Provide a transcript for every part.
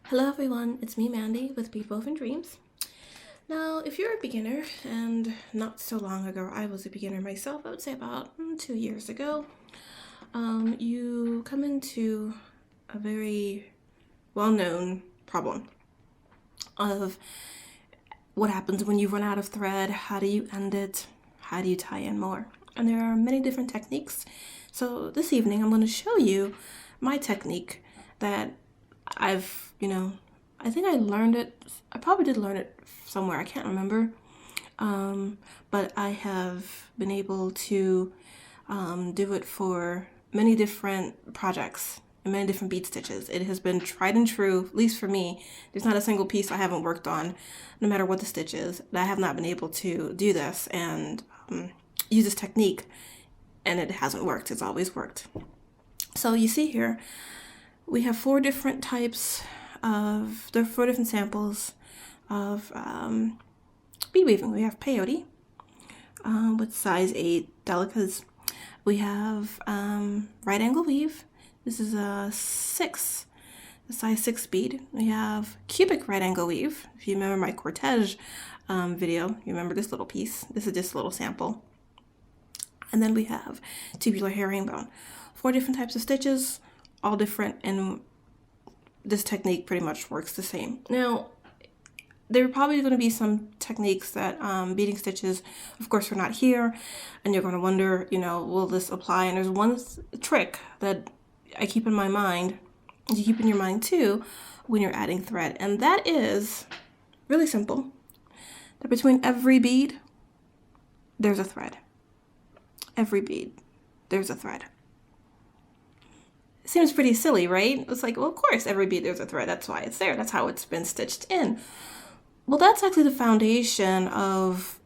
Hello everyone, it's me Mandy with Bead Woven Dreams. Now, if you're a beginner, and not so long ago I was a beginner myself, I would say about 2 years ago, you come into a very well-known problem of what happens when you run out of thread, how do you end it, how do you tie in more. And there are many different techniques. So this evening I'm going to show you my technique that I think I learned it. I probably did learn it somewhere. I can't remember. But I have been able to do it for many different projects and many different bead stitches. It has been tried and true, at least for me. There's not a single piece I haven't worked on, no matter what the stitch is, that I have not been able to do this and use this technique, and it hasn't worked. It's always worked. So you see here, we have four different samples of bead weaving. We have peyote with size 8 delicas. We have right angle weave. This is a size 6 bead. We have cubic right angle weave. If you remember my cortege video, you remember this little piece. This is just a little sample. And then we have tubular herringbone. 4 different types of stitches, all different, and this technique pretty much works the same. Now, there are probably going to be some techniques that beading stitches, of course, are not here, and you're going to wonder, will this apply? And there's one trick that I keep in my mind, you keep in your mind too, when you're adding thread, and that is really simple. That between every bead, there's a thread. Every bead, there's a thread. Seems pretty silly, right? It's like, well, of course, every bead there's a thread. That's why it's there. That's how it's been stitched in. Well, that's actually the foundation of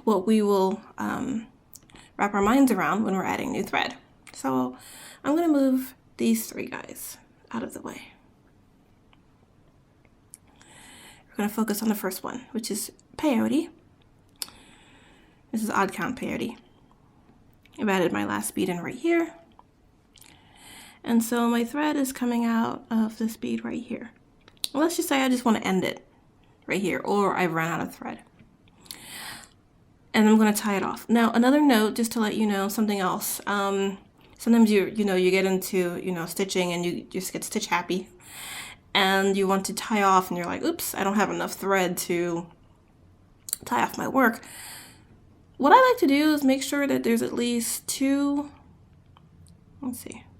what we will wrap our minds around when we're adding new thread. So I'm going to move these 3 guys out of the way. We're going to focus on the first one, which is peyote. This is odd count peyote. I've added my last bead in right here. And so my thread is coming out of this bead right here. Well, let's just say I just want to end it right here, or I've run out of thread. And I'm going to tie it off. Now, another note, just to let you know something else. Sometimes you get into, stitching and you just get stitch happy. And you want to tie off and you're like, oops, I don't have enough thread to tie off my work. What I like to do is make sure that there's at least 2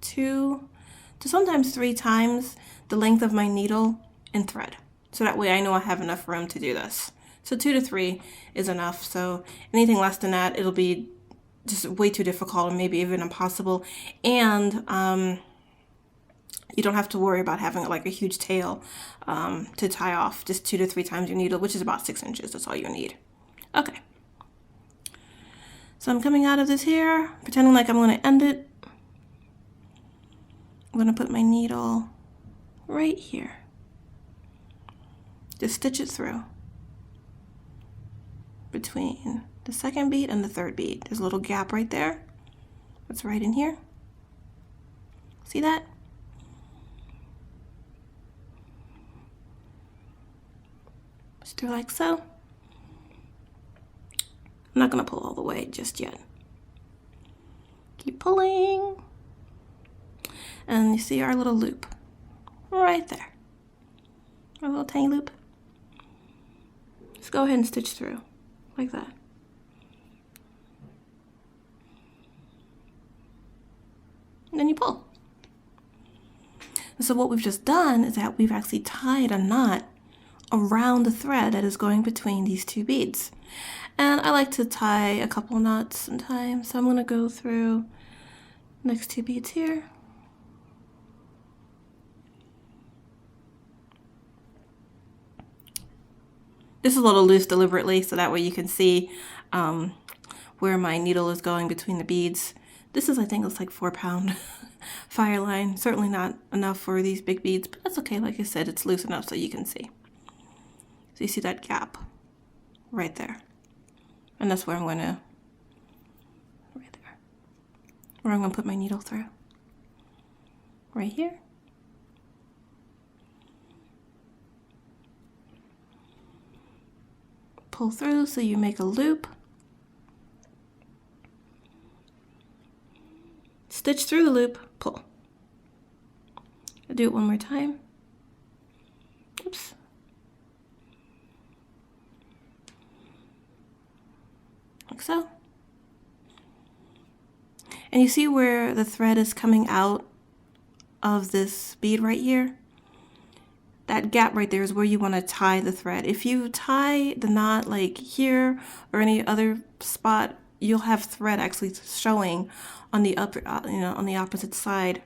to sometimes 3 times the length of my needle in thread. So that way I know I have enough room to do this. So 2 to 3 is enough. So anything less than that, it'll be just way too difficult and maybe even impossible. And you don't have to worry about having like a huge tail to tie off. Just 2 to 3 times your needle, which is about 6 inches. That's all you need. Okay. So I'm coming out of this here, pretending like I'm going to end it. I'm going to put my needle right here. Just stitch it through between the second bead and the third bead. There's a little gap right there. That's right in here. See that? Just do like so. I'm not going to pull all the way just yet. Keep pulling. And you see our little loop right there. Our little tiny loop. Just go ahead and stitch through like that. And then you pull. And so what we've just done is that we've actually tied a knot around the thread that is going between these 2 beads. And I like to tie a couple knots sometimes. So I'm going to go through the next 2 beads here. This is a little loose deliberately, so that way you can see where my needle is going between the beads. This is, I think it's like 4-pound fire line. Certainly not enough for these big beads, but that's okay. Like I said, it's loose enough so you can see. So you see that gap right there. And that's where I'm going to, where I'm going to put my needle through. Right here. pull through so you make a loop. Stitch through the loop, pull. I'll do it one more time. Oops. Like so. And you see where the thread is coming out of this bead right here? That gap right there is where you want to tie the thread. If you tie the knot like here or any other spot, you'll have thread actually showing on the upper, on the opposite side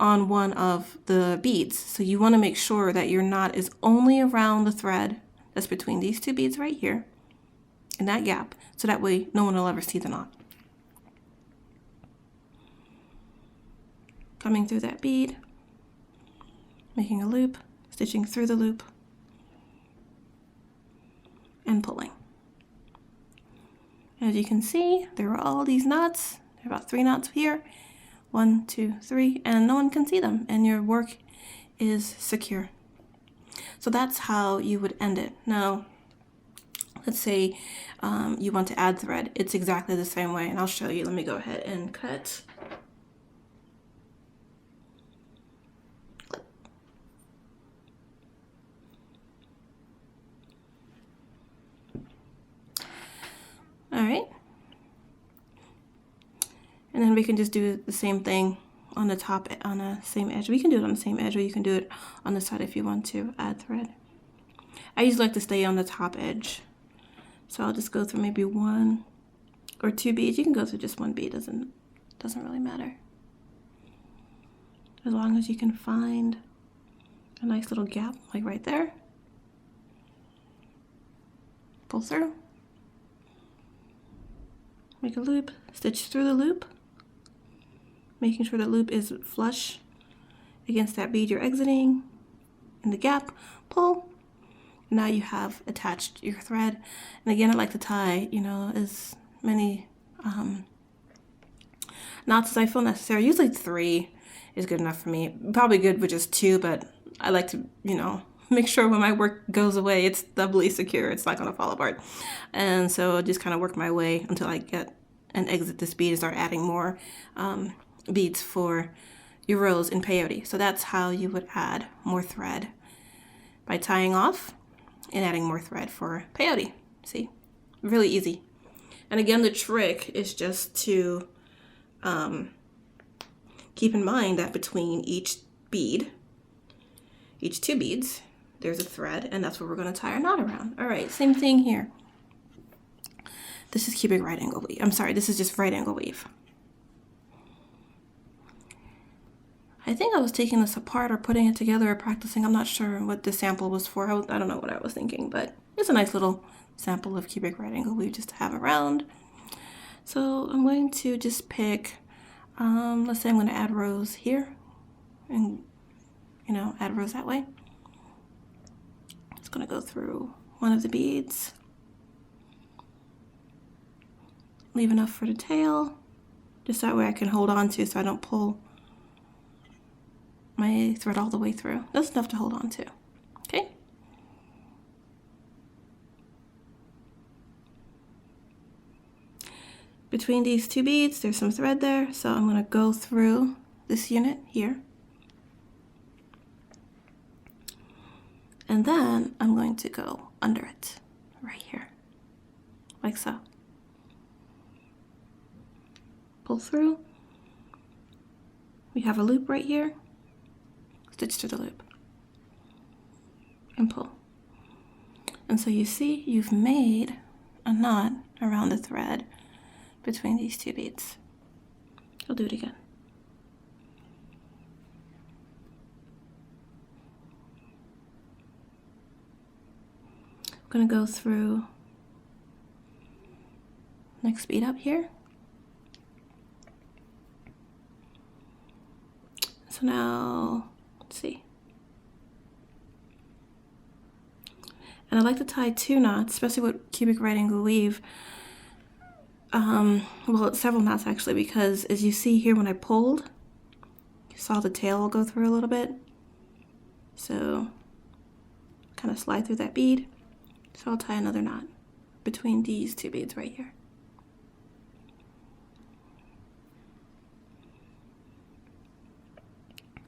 on one of the beads. So you want to make sure that your knot is only around the thread that's between these two beads right here in that gap, so that way no one will ever see the knot. Coming through that bead, making a loop, stitching through the loop, and pulling. As you can see, there are all these knots. There are about 3 knots here. 1, 2, 3, and no one can see them, and your work is secure. So that's how you would end it. Now, let's say you want to add thread. It's exactly the same way, and I'll show you. Let me go ahead and cut. All right. And then we can just do the same thing on the top, on the same edge. We can do it on the same edge, or you can do it on the side if you want to add thread. I usually like to stay on the top edge. So I'll just go through maybe 1 or 2 beads. You can go through just 1 bead, doesn't really matter. As long as you can find a nice little gap, like right there. Pull through. Make a loop, stitch through the loop, making sure the loop is flush against that bead you're exiting, in the gap, pull. Now you have attached your thread. And again, I like to tie, as many knots as I feel necessary. Usually 3 is good enough for me. Probably good with just 2, but I like to, make sure when my work goes away, it's doubly secure. It's not going to fall apart. And so I'll just kind of work my way until I get and exit this bead and start adding more beads for your rows in peyote. So that's how you would add more thread, by tying off and adding more thread for peyote. See, really easy. And again, the trick is just to keep in mind that between each bead, each 2 beads, there's a thread, and that's what we're going to tie our knot around. All right, same thing here. This is cubic right angle weave. I'm sorry, this is just right angle weave. I think I was taking this apart or putting it together or practicing. I'm not sure what this sample was for. I don't know what I was thinking, but it's a nice little sample of cubic right angle weave just to have around. So I'm going to just pick, let's say I'm going to add rows here and, add rows that way. It's going to go through one of the beads. Leave enough for the tail, just that way I can hold on to so I don't pull my thread all the way through. That's enough to hold on to, okay? Between these 2 beads, there's some thread there, so I'm going to go through this unit here. And then I'm going to go under it, right here, like so. Pull through. We have a loop right here. Stitch through the loop. And pull. And so you see, you've made a knot around the thread between these 2 beads. I'll do it again. I'm going to go through next bead up here. So now, let's see. And I like to tie 2 knots, especially with cubic right angle weave. Well, several knots actually, because as you see here when I pulled, you saw the tail go through a little bit. So kind of slide through that bead So I'll tie another knot between these two beads right here.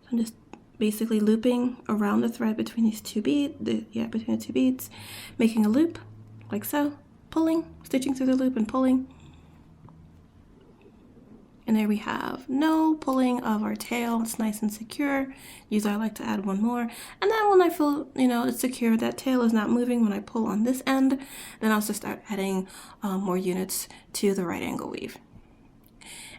So I'm just basically looping around the thread between these two beads, between the two beads, making a loop like so, pulling, stitching through the loop and pulling. And there we have no pulling of our tail. It's nice and secure. Usually I like to add one more. And then when I feel, it's secure, that tail is not moving when I pull on this end, then I'll just start adding more units to the right angle weave.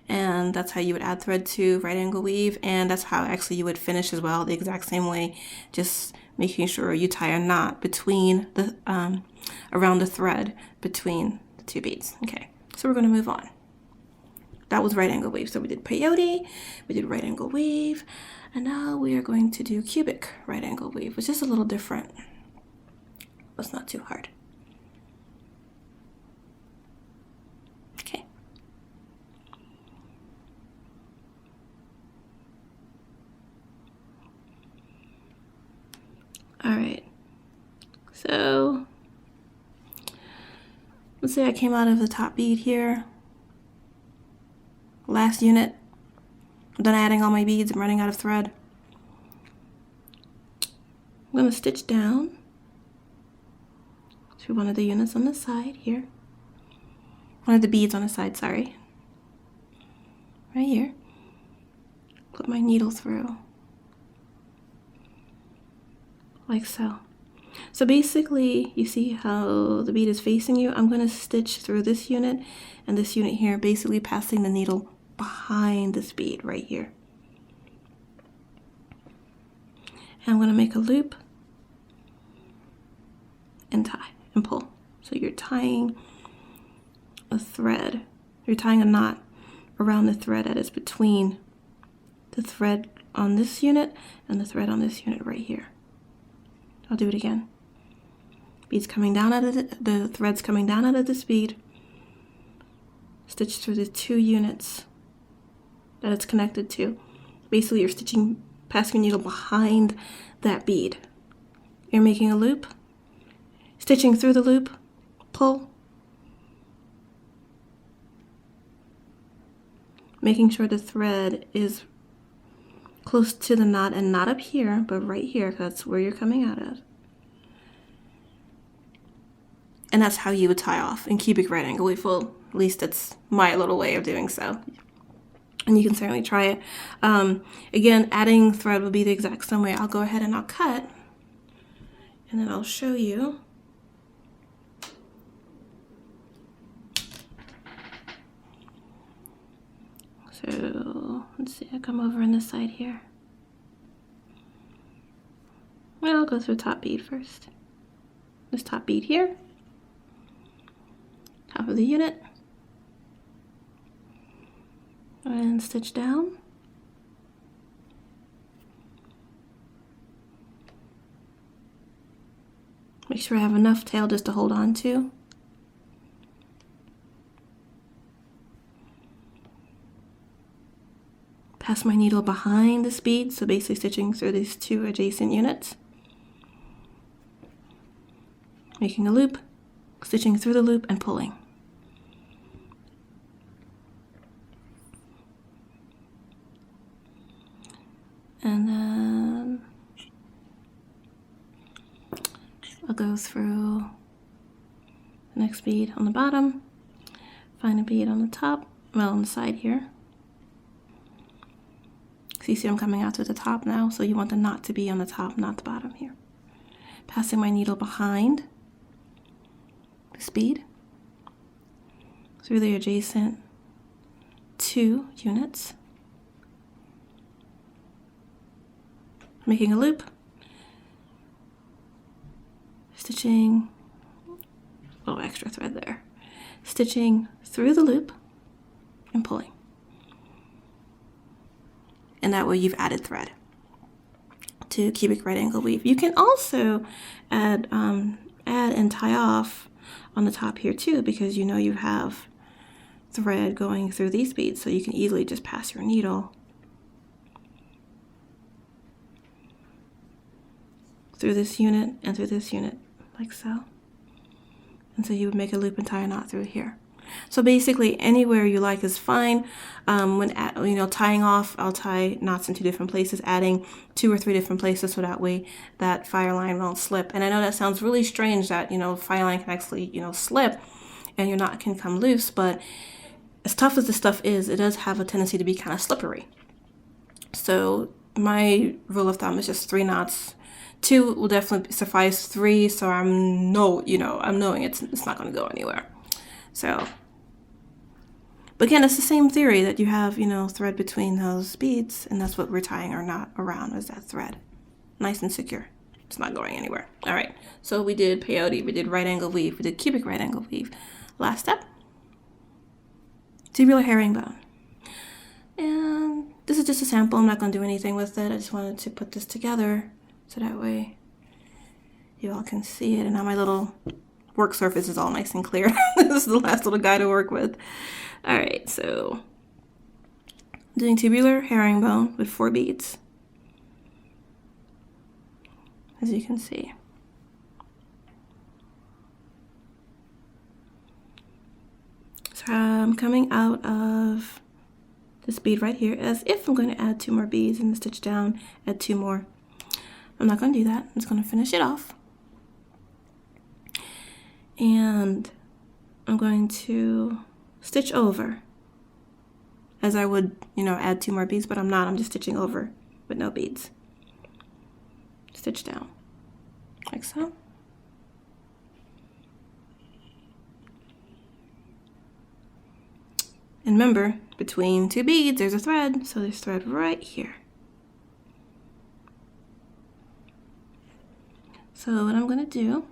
And that's how you would add thread to right angle weave. And that's how actually you would finish as well, the exact same way, just making sure you tie a knot between the, around the thread between the two beads. Okay, so we're gonna move on. That was right angle weave. So we did peyote, we did right angle weave, and now we are going to do cubic right angle weave, which is a little different, but it's not too hard. Okay. All right, so let's say I came out of the top bead here. Last unit, I'm done adding all my beads, I'm running out of thread. I'm going to stitch down to one of the units on the side here. One of the beads on the side, sorry. Right here. Put my needle through. Like so. So basically, you see how the bead is facing you? I'm going to stitch through this unit and this unit here, basically passing the needle behind this bead right here. And I'm going to make a loop and tie and pull. So you're tying a thread, you're tying a knot around the thread that is between the thread on this unit and the thread on this unit right here. I'll do it again. Beads coming down out of the threads coming down out of this bead. Stitch through the two units that it's connected to. Basically, you're stitching, passing your needle behind that bead. You're making a loop, stitching through the loop, pull, making sure the thread is close to the knot and not up here, but right here, because that's where you're coming out of. And that's how you would tie off in cubic right angle weave. Well, at least it's my little way of doing so. And you can certainly try it. Again, adding thread will be the exact same way. I'll go ahead and I'll cut, and then I'll show you. So let's see, I come over on this side here. Well, I'll go through top bead first. This top bead here, top of the unit, and stitch down. Make sure I have enough tail just to hold on to. Pass my needle behind this bead, so basically stitching through these two adjacent units. Making a loop, stitching through the loop and pulling. And then I'll go through the next bead on the bottom, find a bead on the top, well, on the side here. So you see I'm coming out to the top now, so you want the knot to be on the top, not the bottom here. Passing my needle behind this bead through the adjacent two units, making a loop, stitching, a little extra thread there, stitching through the loop and pulling. And that way you've added thread to cubic right angle weave. You can also add and tie off on the top here too, because you know you have thread going through these beads, so you can easily just pass your needle through this unit and through this unit, like so. And so you would make a loop and tie a knot through here. So basically anywhere you like is fine. When tying off, I'll tie knots in 2 different places, adding 2 or 3 different places so that way that fire line won't slip. And I know that sounds really strange that, fire line can actually, slip and your knot can come loose, but as tough as this stuff is, it does have a tendency to be kind of slippery. So my rule of thumb is just 3 knots. 2 will definitely suffice. 3, so I'm knowing it's not going to go anywhere. So, but again, it's the same theory that you have, thread between those beads, and that's what we're tying our knot around, is that thread. Nice and secure. It's not going anywhere. All right, so we did peyote, we did right angle weave, we did cubic right angle weave. Last step, tubular herringbone. And this is just a sample. I'm not going to do anything with it. I just wanted to put this together so that way you all can see it. And now my little work surface is all nice and clear. This is the last little guy to work with. All right, so I'm doing tubular herringbone with 4 beads, as you can see. So I'm coming out of this bead right here as if I'm going to add 2 more beads and stitch down, add 2 more. I'm not going to do that. I'm just going to finish it off. And I'm going to stitch over as I would, add 2 more beads, but I'm not. I'm just stitching over with no beads. Stitch down like so. And remember, between 2 beads, there's a thread, so there's thread right here. So what I'm going to do,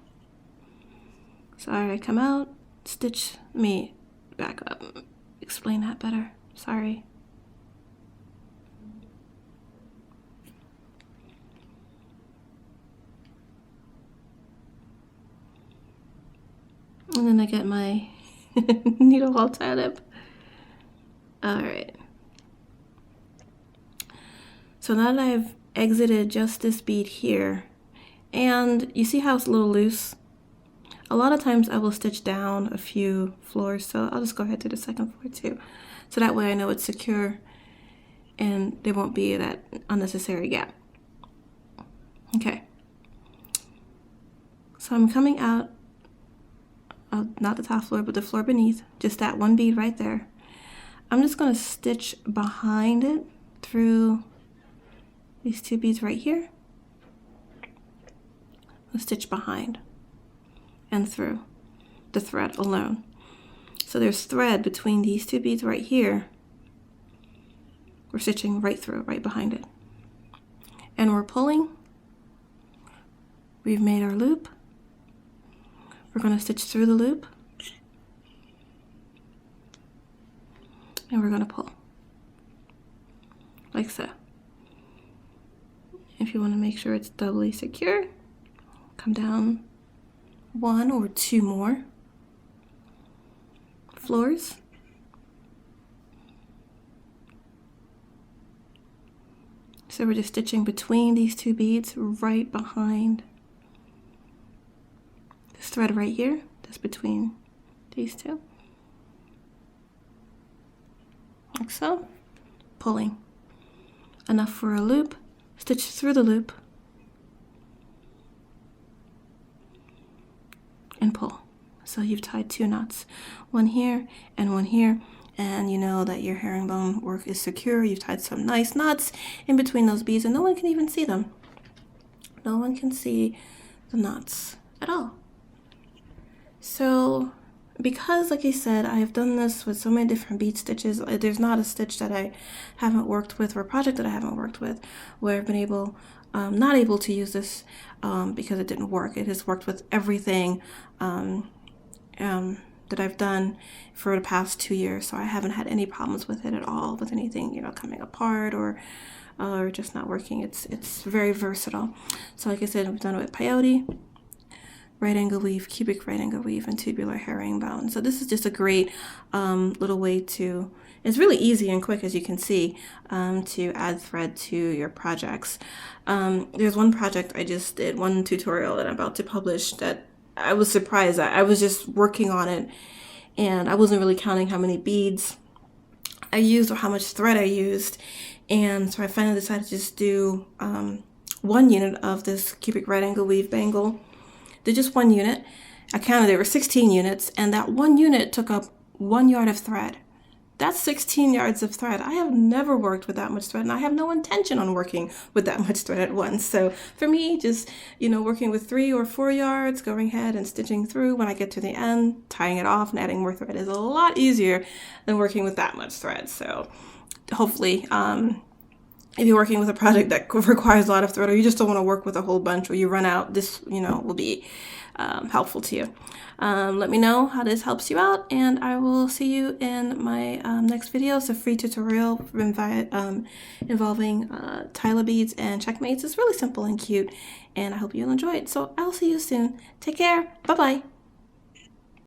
sorry, I come out, stitch, let me back up, explain that better, sorry. And then I get my needle all tied up. All right. So now that I've exited just this bead here, and you see how it's a little loose? A lot of times I will stitch down a few floors, so I'll just go ahead to the second floor too. So that way I know it's secure and there won't be that unnecessary gap. Okay. So I'm coming out of not the top floor, but the floor beneath, just that 1 bead right there. I'm just going to stitch behind it through these 2 beads right here. I'll stitch behind and through the thread alone. So there's thread between these 2 beads right here. We're stitching right through, right behind it. And we're pulling. We've made our loop. We're going to stitch through the loop. And we're going to pull. Like so. If you want to make sure it's doubly secure, come down 1 or 2 more floors. So we're just stitching between these 2 beads right behind this thread right here. That's between these 2. Like so. Pulling. Enough for a loop. Stitch through the loop. And pull. So you've tied 2 knots. 1 here and 1 here. And you know that your herringbone work is secure. You've tied some nice knots in between those beads and no one can even see them. No one can see the knots at all. So because, like I said, I've done this with so many different bead stitches, there's not a stitch that I haven't worked with or a project that I haven't worked with where I've been not able to use this because it didn't work. It has worked with everything that I've done for the past 2 years, so I haven't had any problems with it at all, with anything, coming apart or just not working. It's very versatile. So like I said, we've done it with peyote, right angle weave, cubic right angle weave, and tubular herringbone. So this is just a great little way to, it's really easy and quick, as you can see, to add thread to your projects. There's one project I just did, one tutorial that I'm about to publish that I was surprised. I was just working on it, and I wasn't really counting how many beads I used or how much thread I used. And so I finally decided to just do 1 unit of this cubic right angle weave bangle. Did just 1 unit. I counted there were 16 units, and that 1 unit took up 1 yard of thread. That's 16 yards of thread. I have never worked with that much thread, and I have no intention on working with that much thread at once. So for me, just, working with 3 or 4 yards, going ahead and stitching through when I get to the end, tying it off and adding more thread is a lot easier than working with that much thread. So hopefully, if you're working with a project that requires a lot of thread, or you just don't want to work with a whole bunch, or you run out, this, will be helpful to you. Let me know how this helps you out, and I will see you in my next video. It's a free tutorial involving Tyler beads and checkmates. It's really simple and cute, and I hope you'll enjoy it. So I'll see you soon. Take care. Bye-bye.